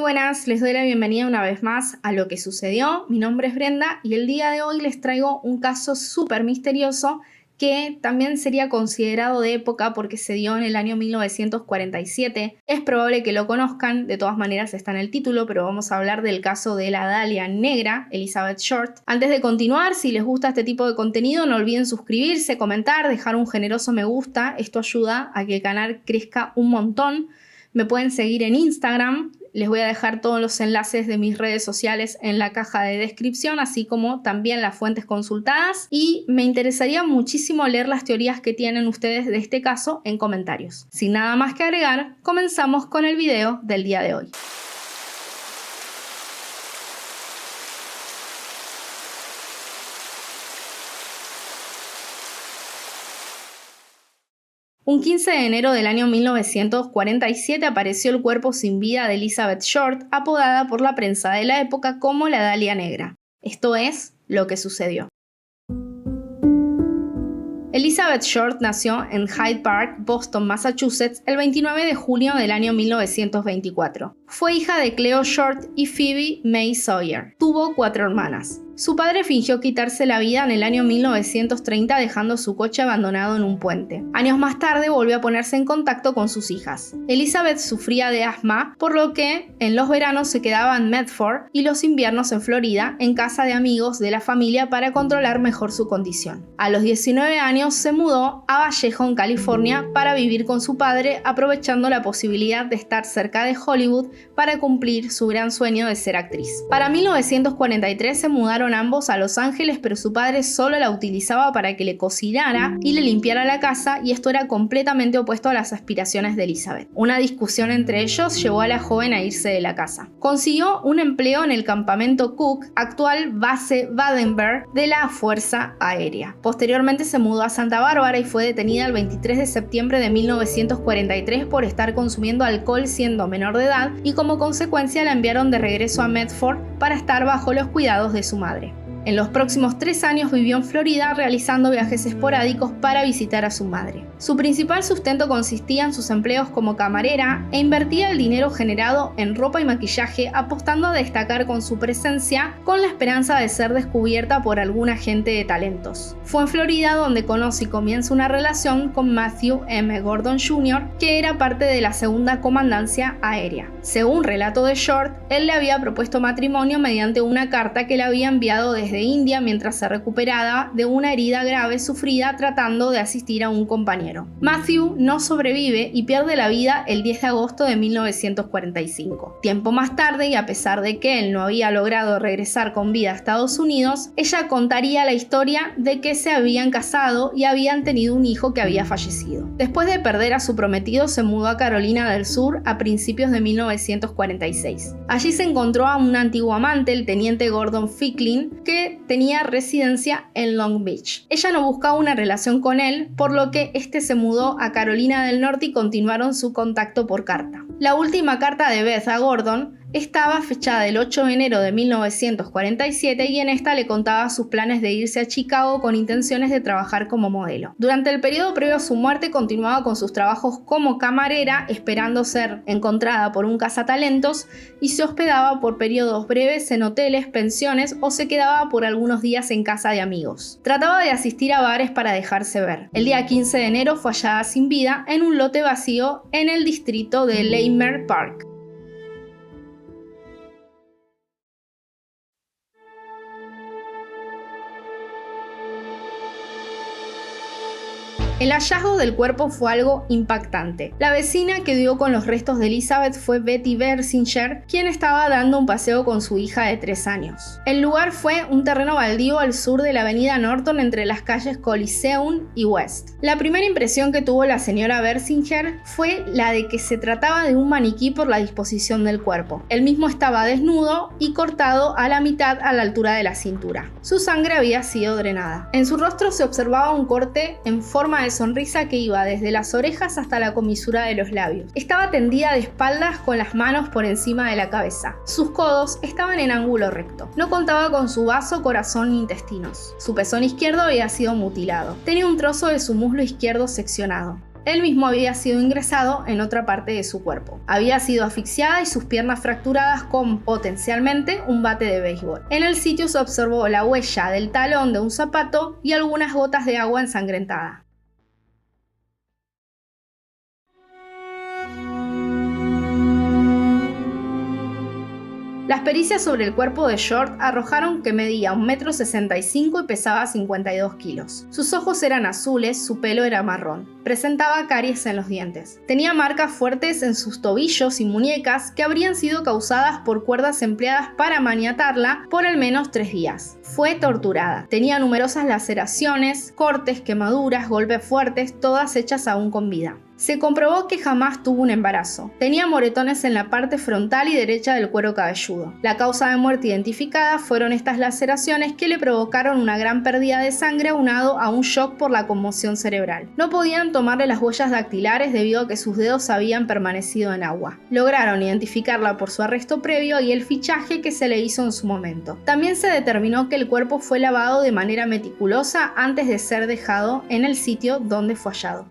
buenas, les doy la bienvenida una vez más a Lo que sucedió. Mi nombre es Brenda y el día de hoy les traigo un caso súper misterioso que también sería considerado de época porque se dio en el año 1947. Es probable que lo conozcan, de todas maneras está en el título, pero vamos a hablar del caso de la Dalia Negra, Elizabeth Short. Antes de continuar, si les gusta este tipo de contenido, no olviden suscribirse, comentar, dejar un generoso me gusta. Esto ayuda a que el canal crezca un montón. Me pueden seguir en Instagram. Les voy a dejar todos los enlaces de mis redes sociales en la caja de descripción, así como también las fuentes consultadas. Y me interesaría muchísimo leer las teorías que tienen ustedes de este caso en comentarios. Sin nada más que agregar, comenzamos con el video del día de hoy. Un 15 de enero del año 1947 apareció el cuerpo sin vida de Elizabeth Short, apodada por la prensa de la época como la Dalia Negra. Esto es lo que sucedió. Elizabeth Short nació en Hyde Park, Boston, Massachusetts, el 29 de junio del año 1924. Fue hija de Cleo Short y Phoebe May Sawyer. Tuvo 4 hermanas. Su padre fingió quitarse la vida en el año 1930 dejando su coche abandonado en un puente. Años más tarde volvió a ponerse en contacto con sus hijas. Elizabeth sufría de asma, por lo que en los veranos se quedaba en Medford y los inviernos en Florida, en casa de amigos de la familia para controlar mejor su condición. A los 19 años se mudó a Vallejo, en California, para vivir con su padre, aprovechando la posibilidad de estar cerca de Hollywood para cumplir su gran sueño de ser actriz. Para 1943 se mudaron ambos a Los Ángeles, pero su padre solo la utilizaba para que le cocinara y le limpiara la casa, y esto era completamente opuesto a las aspiraciones de Elizabeth. Una discusión entre ellos llevó a la joven a irse de la casa. Consiguió un empleo en el campamento Cook, actual base Vandenberg de la Fuerza Aérea. Posteriormente se mudó a Santa Bárbara y fue detenida el 23 de septiembre de 1943 por estar consumiendo alcohol siendo menor de edad, y como consecuencia la enviaron de regreso a Medford para estar bajo los cuidados de su madre. En los próximos 3 años vivió en Florida realizando viajes esporádicos para visitar a su madre. Su principal sustento consistía en sus empleos como camarera e invertía el dinero generado en ropa y maquillaje, apostando a destacar con su presencia con la esperanza de ser descubierta por algún agente de talentos. Fue en Florida donde conoce y comienza una relación con Matthew M. Gordon Jr., que era parte de la segunda comandancia aérea. Según relato de Short, él le había propuesto matrimonio mediante una carta que le había enviado desde India mientras se recuperaba de una herida grave sufrida tratando de asistir a un compañero. Matthew no sobrevive y pierde la vida el 10 de agosto de 1945. Tiempo más tarde, y a pesar de que él no había logrado regresar con vida a Estados Unidos, ella contaría la historia de que se habían casado y habían tenido un hijo que había fallecido. Después de perder a su prometido, se mudó a Carolina del Sur a principios de 1946. Allí se encontró a un antiguo amante, el teniente Gordon Ficklin, que tenía residencia en Long Beach. Ella no buscaba una relación con él, por lo que este se mudó a Carolina del Norte y continuaron su contacto por carta. La última carta de Beth a Gordon estaba fechada el 8 de enero de 1947 y en esta le contaba sus planes de irse a Chicago con intenciones de trabajar como modelo. Durante el periodo previo a su muerte continuaba con sus trabajos como camarera, esperando ser encontrada por un cazatalentos, y se hospedaba por periodos breves en hoteles, pensiones o se quedaba por algunos días en casa de amigos. Trataba de asistir a bares para dejarse ver. El día 15 de enero fue hallada sin vida en un lote vacío en el distrito de Leimert Park. El hallazgo del cuerpo fue algo impactante. La vecina que dio con los restos de Elizabeth fue Betty Bersinger, quien estaba dando un paseo con su hija de 3 años. El lugar fue un terreno baldío al sur de la avenida Norton entre las calles Coliseum y West. La primera impresión que tuvo la señora Bersinger fue la de que se trataba de un maniquí por la disposición del cuerpo. El mismo estaba desnudo y cortado a la mitad a la altura de la cintura. Su sangre había sido drenada. En su rostro se observaba un corte en forma de sonrisa que iba desde las orejas hasta la comisura de los labios. Estaba tendida de espaldas con las manos por encima de la cabeza. Sus codos estaban en ángulo recto. No contaba con su vaso, corazón ni intestinos. Su pezón izquierdo había sido mutilado. Tenía un trozo de su muslo izquierdo seccionado. Él mismo había sido ingresado en otra parte de su cuerpo. Había sido asfixiada y sus piernas fracturadas con potencialmente un bate de béisbol. En el sitio se observó la huella del talón de un zapato y algunas gotas de agua ensangrentada. Las pericias sobre el cuerpo de Short arrojaron que medía 1,65 m y pesaba 52 kilos. Sus ojos eran azules, su pelo era marrón. Presentaba caries en los dientes. Tenía marcas fuertes en sus tobillos y muñecas que habrían sido causadas por cuerdas empleadas para maniatarla por al menos 3 días. Fue torturada. Tenía numerosas laceraciones, cortes, quemaduras, golpes fuertes, todas hechas aún con vida. Se comprobó que jamás tuvo un embarazo. Tenía moretones en la parte frontal y derecha del cuero cabelludo. La causa de muerte identificada fueron estas laceraciones que le provocaron una gran pérdida de sangre aunado a un shock por la conmoción cerebral. No podían tomarle las huellas dactilares debido a que sus dedos habían permanecido en agua. Lograron identificarla por su arresto previo y el fichaje que se le hizo en su momento. También se determinó que el cuerpo fue lavado de manera meticulosa antes de ser dejado en el sitio donde fue hallado.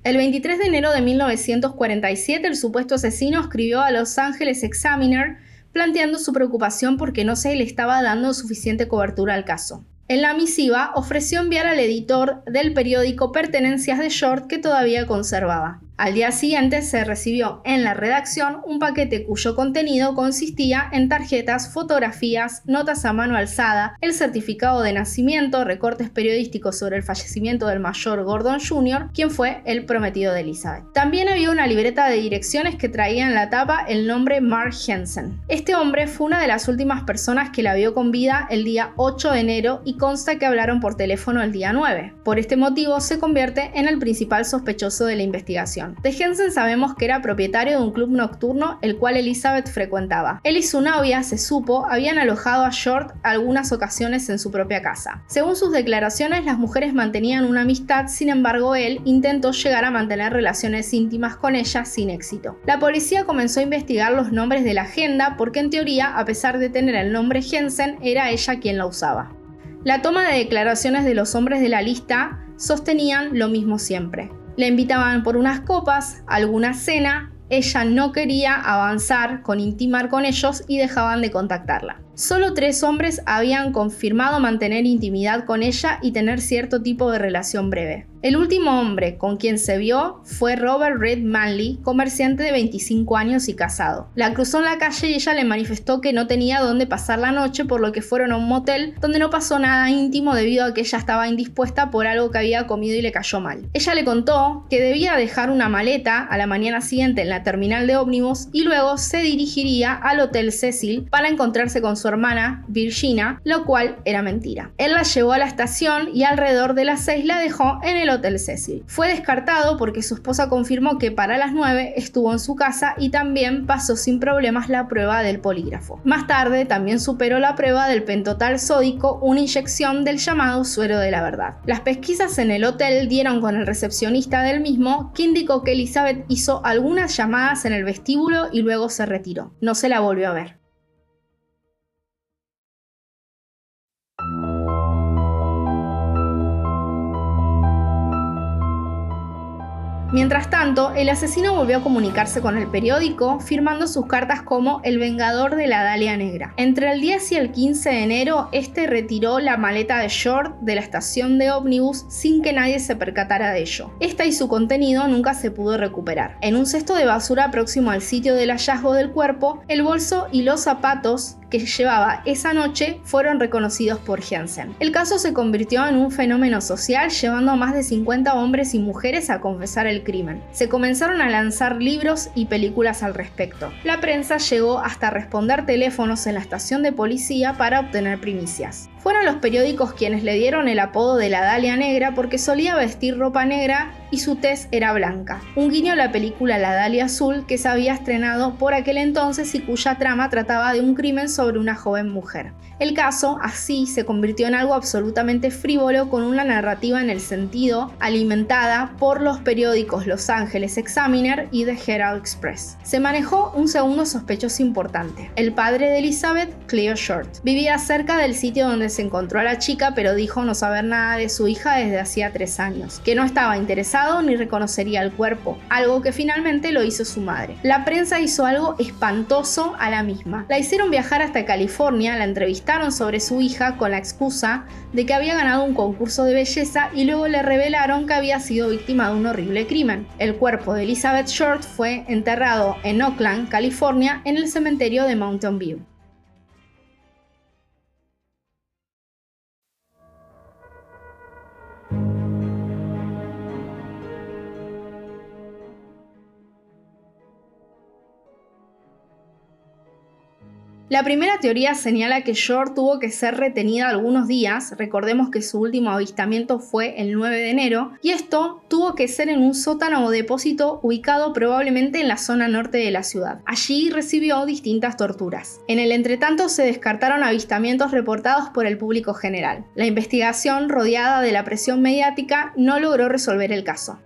El 23 de enero de 1947, el supuesto asesino escribió a Los Angeles Examiner planteando su preocupación porque no se le estaba dando suficiente cobertura al caso. En la misiva ofreció enviar al editor del periódico pertenencias de Short que todavía conservaba. Al día siguiente se recibió en la redacción un paquete cuyo contenido consistía en tarjetas, fotografías, notas a mano alzada, el certificado de nacimiento, recortes periodísticos sobre el fallecimiento del mayor Gordon Jr., quien fue el prometido de Elizabeth. También había una libreta de direcciones que traía en la tapa el nombre Mark Hensen. Este hombre fue una de las últimas personas que la vio con vida el día 8 de enero y consta que hablaron por teléfono el día 9. Por este motivo se convierte en el principal sospechoso de la investigación. De Hensen sabemos que era propietario de un club nocturno el cual Elizabeth frecuentaba. Él y su novia, se supo, habían alojado a Short algunas ocasiones en su propia casa. Según sus declaraciones, las mujeres mantenían una amistad, sin embargo él intentó llegar a mantener relaciones íntimas con ella sin éxito. La policía comenzó a investigar los nombres de la agenda porque en teoría, a pesar de tener el nombre Hensen, era ella quien la usaba. La toma de declaraciones de los hombres de la lista sostenían lo mismo siempre. Le invitaban por unas copas, alguna cena, ella no quería avanzar con intimar con ellos y dejaban de contactarla. Solo 3 hombres habían confirmado mantener intimidad con ella y tener cierto tipo de relación breve. El último hombre con quien se vio fue Robert Reed Manley, comerciante de 25 años y casado. La cruzó en la calle y ella le manifestó que no tenía dónde pasar la noche, por lo que fueron a un motel donde no pasó nada íntimo debido a que ella estaba indispuesta por algo que había comido y le cayó mal. Ella le contó que debía dejar una maleta a la mañana siguiente en la terminal de ómnibus y luego se dirigiría al Hotel Cecil para encontrarse con su hermana Virginia, lo cual era mentira. Él la llevó a la estación y alrededor de las 6 la dejó en el Hotel Cecil. Fue descartado porque su esposa confirmó que para las 9 estuvo en su casa y también pasó sin problemas la prueba del polígrafo. Más tarde también superó la prueba del pentotal sódico, una inyección del llamado suero de la verdad. Las pesquisas en el hotel dieron con el recepcionista del mismo, que indicó que Elizabeth hizo algunas llamadas en el vestíbulo y luego se retiró. No se la volvió a ver. Mientras tanto, el asesino volvió a comunicarse con el periódico, firmando sus cartas como el vengador de la Dalia Negra. Entre el 10 y el 15 de enero, este retiró la maleta de Short de la estación de ómnibus sin que nadie se percatara de ello. Esta y su contenido nunca se pudo recuperar. En un cesto de basura próximo al sitio del hallazgo del cuerpo, el bolso y los zapatos que llevaba esa noche fueron reconocidos por Hensen. El caso se convirtió en un fenómeno social, llevando a más de 50 hombres y mujeres a confesar el crimen. Se comenzaron a lanzar libros y películas al respecto. La prensa llegó hasta responder teléfonos en la estación de policía para obtener primicias. Fueron los periódicos quienes le dieron el apodo de la Dalia Negra porque solía vestir ropa negra y su tez era blanca. Un guiño a la película La Dalia Azul, que se había estrenado por aquel entonces y cuya trama trataba de un crimen sobre una joven mujer. El caso, así, se convirtió en algo absolutamente frívolo, con una narrativa en el sentido alimentada por los periódicos Los Angeles Examiner y The Herald Express. Se manejó un segundo sospechoso importante, el padre de Elizabeth, Cleo Short. Vivía cerca del sitio donde después encontró a la chica, pero dijo no saber nada de su hija desde hacía 3 años, que no estaba interesado ni reconocería el cuerpo, algo que finalmente lo hizo su madre. La prensa hizo algo espantoso a la misma. La hicieron viajar hasta California, la entrevistaron sobre su hija con la excusa de que había ganado un concurso de belleza y luego le revelaron que había sido víctima de un horrible crimen. El cuerpo de Elizabeth Short fue enterrado en Oakland, California, en el cementerio de Mountain View. La primera teoría señala que Short tuvo que ser retenida algunos días, recordemos que su último avistamiento fue el 9 de enero, y esto tuvo que ser en un sótano o depósito ubicado probablemente en la zona norte de la ciudad. Allí recibió distintas torturas. En el entretanto se descartaron avistamientos reportados por el público general. La investigación, rodeada de la presión mediática, no logró resolver el caso.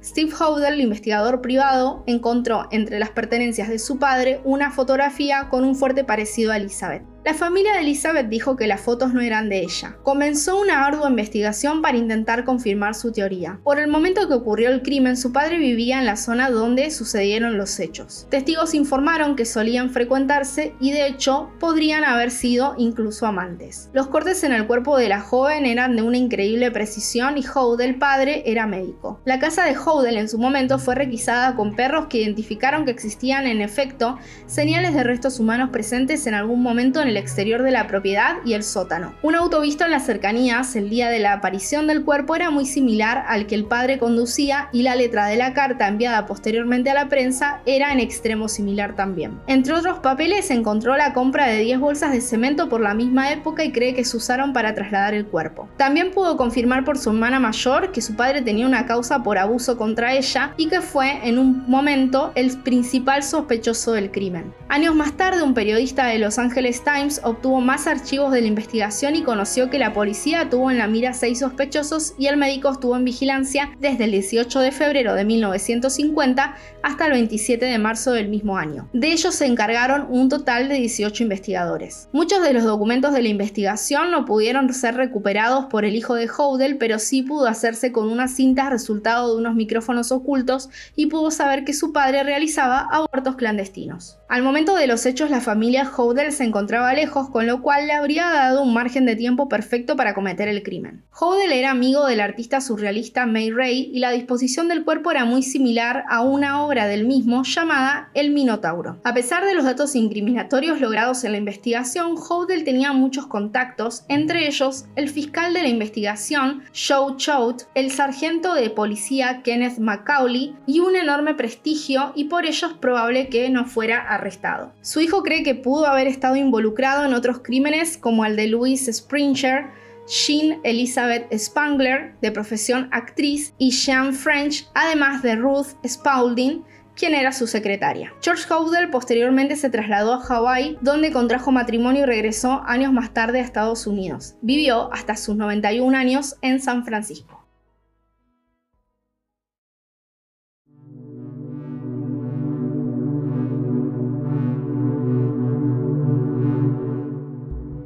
Steve Hodel, investigador privado, encontró entre las pertenencias de su padre una fotografía con un fuerte parecido a Elizabeth. La familia de Elizabeth dijo que las fotos no eran de ella. Comenzó una ardua investigación para intentar confirmar su teoría. Por el momento que ocurrió el crimen, su padre vivía en la zona donde sucedieron los hechos. Testigos informaron que solían frecuentarse y de hecho podrían haber sido incluso amantes. Los cortes en el cuerpo de la joven eran de una increíble precisión y Hodel, padre, era médico. La casa de Hodel en su momento fue requisada con perros que identificaron que existían en efecto señales de restos humanos presentes en algún momento en el exterior de la propiedad y el sótano. Un auto visto en las cercanías el día de la aparición del cuerpo era muy similar al que el padre conducía y la letra de la carta enviada posteriormente a la prensa era en extremo similar también. Entre otros papeles se encontró la compra de 10 bolsas de cemento por la misma época y cree que se usaron para trasladar el cuerpo. También pudo confirmar por su hermana mayor que su padre tenía una causa por abuso contra ella y que fue en un momento el principal sospechoso del crimen. Años más tarde, un periodista de Los Angeles Times obtuvo más archivos de la investigación y conoció que la policía tuvo en la mira 6 sospechosos y el médico estuvo en vigilancia desde el 18 de febrero de 1950 hasta el 27 de marzo del mismo año. De ellos se encargaron un total de 18 investigadores. Muchos de los documentos de la investigación no pudieron ser recuperados por el hijo de Hodel, pero sí pudo hacerse con unas cintas resultado de unos micrófonos ocultos y pudo saber que su padre realizaba abortos clandestinos. Al momento de los hechos, la familia Hodel se encontraba lejos, con lo cual le habría dado un margen de tiempo perfecto para cometer el crimen. Hodel era amigo del artista surrealista May Ray y la disposición del cuerpo era muy similar a una obra del mismo llamada El Minotauro. A pesar de los datos incriminatorios logrados en la investigación, Hodel tenía muchos contactos, entre ellos el fiscal de la investigación Joe Choate, el sargento de policía Kenneth McCauley y un enorme prestigio, y por ello es probable que no fuera arrestado. Su hijo cree que pudo haber estado involucrado en otros crímenes como el de Louise Springer, Jean Elizabeth Spangler, de profesión actriz, y Jean French, además de Ruth Spaulding, quien era su secretaria. George Hodel posteriormente se trasladó a Hawái, donde contrajo matrimonio y regresó años más tarde a Estados Unidos. Vivió hasta sus 91 años en San Francisco.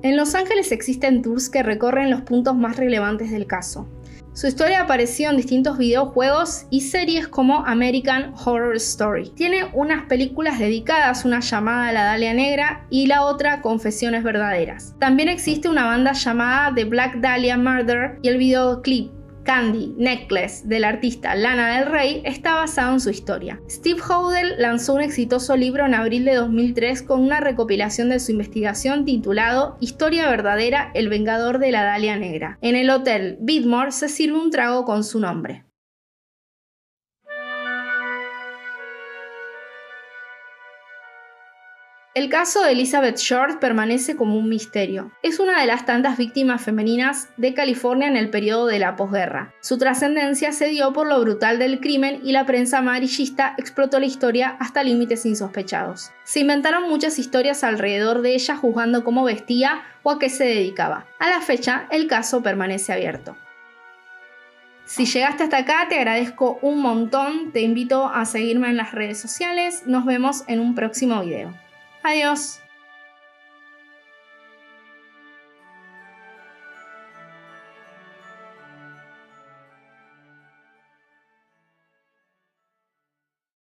En Los Ángeles existen tours que recorren los puntos más relevantes del caso. Su historia ha aparecido en distintos videojuegos y series como American Horror Story. Tiene unas películas dedicadas, una llamada La Dalia Negra y la otra Confesiones Verdaderas. También existe una banda llamada The Black Dahlia Murder y el videoclip Candy Necklace del artista Lana del Rey está basado en su historia. Steve Hodel lanzó un exitoso libro en abril de 2003 con una recopilación de su investigación titulado Historia verdadera, el vengador de la Dalia Negra. En el hotel Bidmore se sirve un trago con su nombre. El caso de Elizabeth Short permanece como un misterio. Es una de las tantas víctimas femeninas de California en el periodo de la posguerra. Su trascendencia se dio por lo brutal del crimen y la prensa amarillista explotó la historia hasta límites insospechados. Se inventaron muchas historias alrededor de ella juzgando cómo vestía o a qué se dedicaba. A la fecha, el caso permanece abierto. Si llegaste hasta acá, te agradezco un montón. Te invito a seguirme en las redes sociales. Nos vemos en un próximo video. Adiós.